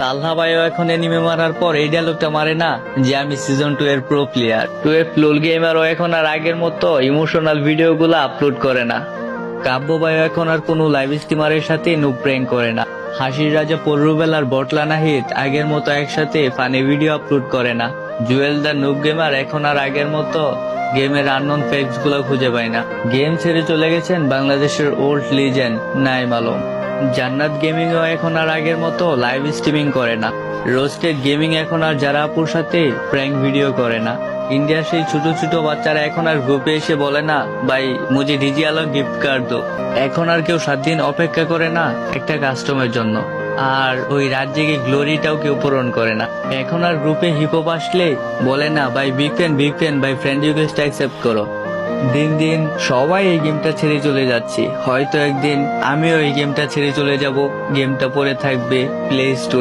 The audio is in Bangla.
তালহা ভাইও এখন এনিমে মারার পর এই ডায়লগটা মারে না যে আমি সিজন 2 এর প্রো প্লেয়ার। 12 লোল গেমারও এখন আর আগের মতো ইমোশনাল ভিডিও গুলো আপলোড করে না। কাব্য ভাইও এখন আর কোনো লাইভ স্ট্রিমারের সাথে নুব প্র্যাঙ্ক করে না। হাসির রাজা পর্রুবেল আর বটলা নাহিদ আগের মতো একসাথে ফানি ভিডিও আপলোড করে না। জুয়েল দা নুব গেমার এখন আর আগের মতো গেমের আননোন ফ্যাক্টস গুলো খুঁজে পায় না। গেম ছেড়ে চলে গেছেন বাংলাদেশের ওল্ড লিজেন্ড নাইম আলম। জান্নাত গেমিং ও এখন আর আগের মতো লাইভ স্ট্রিমিং করে না। রোস্টেড গেমিং এখন আর যারা আপুর সাথে প্র্যাঙ্ক ভিডিও করে না। ইন্ডিয়ার সেই ছোট ছোট বাচ্চারা এখন আর গ্রুপে এসে বলে না ভাই মুঝে ডিজি আলো গিফট কার্ড দো। এখন আর কেউ 7 দিন অপেক্ষা করে না একটা কাস্টমের জন্য। আর ওই রাত জেগে গ্লোরিটাও কেউ পূরণ করে না। এখন আর গ্রুপে হিপহপ আসলে বলে না ভাই বিগ ফ্যান ভাই ফ্রেন্ড রিকোয়েস্ট অ্যাকসেপ্ট করো। দিন দিন সবাই এই গেমটা ছেড়ে চলে যাচ্ছে। হয়তো একদিন আমিও এই গেমটা ছেড়ে চলে যাব। গেমটা পড়ে থাকবে প্লে স্টোর।